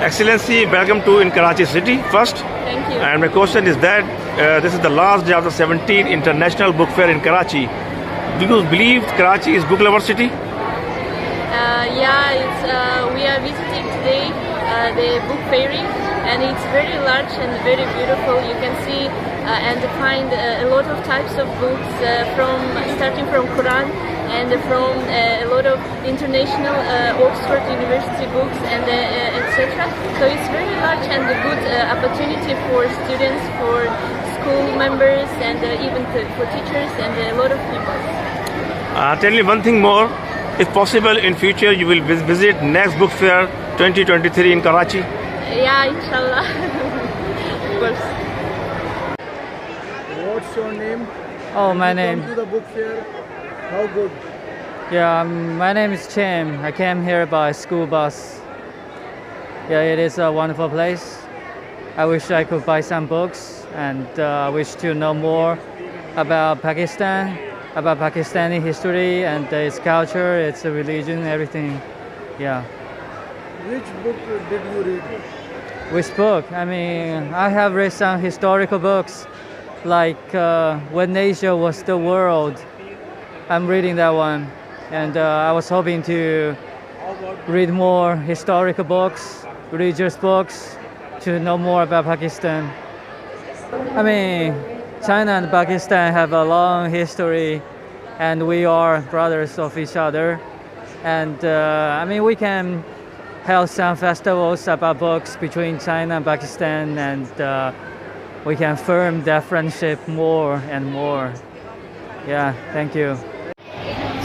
Excellency, welcome to in Karachi city first. Thank you. And my question is that this is the last day of the 17th International Book Fair in Karachi. Do you believe Karachi is book lover city? We are visiting today the book fairing, and it's very large and very beautiful. You can see and find a lot of types of books, starting from Quran and from a lot of international Oxford University books and etc. So it's very large and a good opportunity for students, for school members, and even for teachers and a lot of people. Tell me one thing more. If possible, in future you will visit next book fair 2023 in Karachi. Yeah, inshallah. Of course. What's your name? Oh, my name. Come to the book fair. How good? Yeah, my name is Chem. I came here by school bus. Yeah, it is a wonderful place. I wish I could buy some books, and I wish to know more about Pakistan, about Pakistani history and its culture, its religion, everything. Yeah. Which book did you read? Which book? I mean, I have read some historical books, like When Asia Was the World. I'm reading that one, and I was hoping to read more historical books, religious books, to know more about Pakistan. I mean, China and Pakistan have a long history, and we are brothers of each other. And I mean, we can held some festivals about books between China and Pakistan, and we can firm that friendship more and more. Yeah, thank you.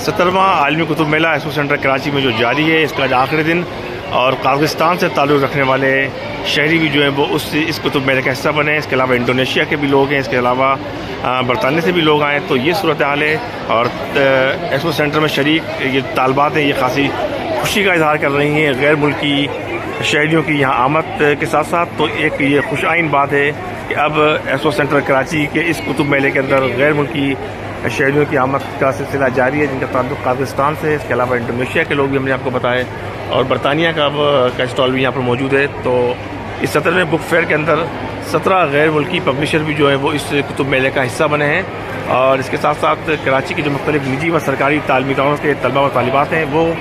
17واں عالمی کتب میلہ expo centre Karachi میں جو جاری ہے، اس کا آج آخری دن، اور قازقستان سے تعلق رکھنے والے شہری بھی جو ہیں وہ اس کتب میلے کا حصہ بنے. اس کے علاوہ انڈونیشیا کے بھی لوگ ہیں، اس کے علاوہ برطانیہ سے بھی لوگ آئے. تو یہ صورتحال ہے، اور ایکسپو سینٹر میں شریک یہ طالبات ہیں، یہ خاصی خوشی کا اظہار کر رہی ہیں غیر ملکی شہریوں کی یہاں آمد کے ساتھ ساتھ. تو ایک یہ خوش آئین بات ہے کہ اب ایکسپو سینٹر کراچی کے اس کتب میلے کے اندر غیر ملکی شہریوں کی آمد کا سلسلہ جاری ہے، جن کا تعلق قازقستان سے. اس کے علاوہ انڈونیشیا کے لوگ بھی ہم نے آپ کو بتائے، اور برطانیہ کا اسٹال بھی یہاں پر موجود ہے. تو اس 17ویں بک فیئر کے اندر 17 غیر ملکی پبلشر بھی جو ہیں وہ اس کتب میلے کا حصہ بنے ہیں. اور اس کے ساتھ ساتھ کراچی کے جو مختلف نجی و سرکاری تعلیمی اداروں کے طلبہ و طالبات ہیں وہ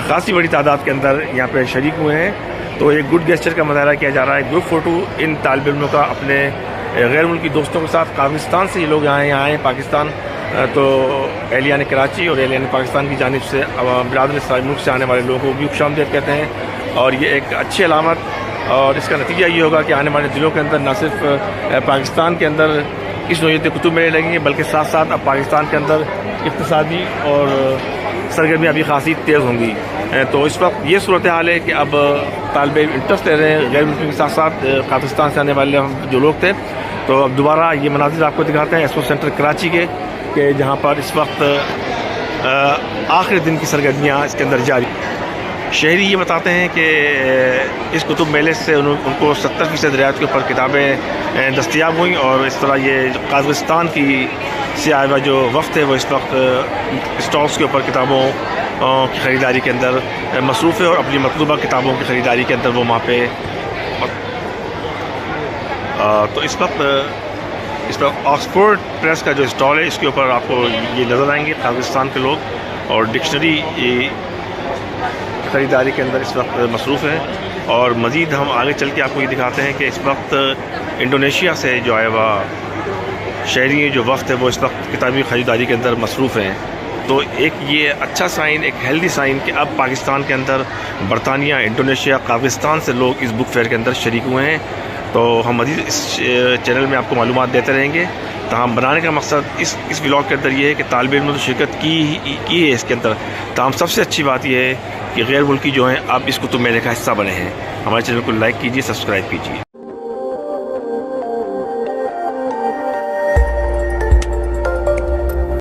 خاصی بڑی تعداد کے اندر یہاں پہ شریک ہوئے ہیں. تو ایک گڈ گیسچر کا مظاہرہ کیا جا رہا ہے، گروپ فوٹو ان طالب علموں کا اپنے غیر ملکی دوستوں کے ساتھ. قازقستان سے یہ لوگ یہاں آئے ہیں پاکستان. تو اہلیان کراچی اور اہلیان پاکستان کی جانب سے برادر اسلامی ملک سے آنے والے لوگوں کو بھی خوش آمدید کہتے ہیں، اور یہ ایک اچھی علامت، اور اس کا نتیجہ یہ ہوگا کہ آنے والے دنوں کے اندر نہ صرف پاکستان کے اندر اس نوعیت کتب میلے لگیں گے، بلکہ ساتھ ساتھ اب پاکستان کے اندر اقتصادی اور سرگرمیاں بھی خاصی تیز ہوں گی. تو اس وقت یہ صورتحال ہے کہ اب طالب علم انٹرسٹ لے رہے ہیں غیر ملکی کے ساتھ ساتھ قازقستان سے آنے والے جو لوگ تھے. تو اب دوبارہ یہ مناظر آپ کو دکھاتے ہیں ایکسپو سینٹر کراچی کے، کہ جہاں پر اس وقت آخری دن کی سرگرمیاں اس کے اندر جاری. شہری یہ بتاتے ہیں کہ اس کتب میلے سے ان کو 70% رعایت کے اوپر کتابیں دستیاب ہوئیں، اور اس طرح یہ قازقستان کی سے آیا ہوا جو وفد ہے وہ اس وقت اسٹالس کے اوپر کتابوں کی خریداری کے اندر مصروف ہے، اور اپنی مطلوبہ کتابوں کی خریداری کے اندر وہ وہاں پہ. تو اس وقت آکسفورڈ پریس کا جو اسٹال ہے اس کے اوپر آپ کو یہ نظر آئیں گے قازقستان کے لوگ، اور ڈکشنری خریداری کے اندر اس وقت مصروف ہیں. اور مزید ہم آگے چل کے آپ کو یہ دکھاتے ہیں کہ اس وقت انڈونیشیا سے جو آیا ہوا شہری جو وفد ہے وہ اس وقت کتابی خریداری کے اندر مصروف ہیں. تو ایک یہ اچھا سائن، ایک ہیلدی سائن کہ اب پاکستان کے اندر برطانیہ، انڈونیشیا، قازقستان سے لوگ اس بک فیئر کے اندر شریک ہوئے ہیں. تو ہم مزید اس چینل میں آپ کو معلومات دیتے رہیں گے. تاہم بنانے کا مقصد اس ولاگ کے اندر یہ ہے کہ طالب علم نے شرکت کی ہے اس کے اندر. تاہم سب سے اچھی بات یہ ہے کہ غیر ملکی جو ہیں اب اس کتب میلے کا حصہ بنے ہیں. ہمارے چینل کو لائک کیجیے، سبسکرائب کیجیے.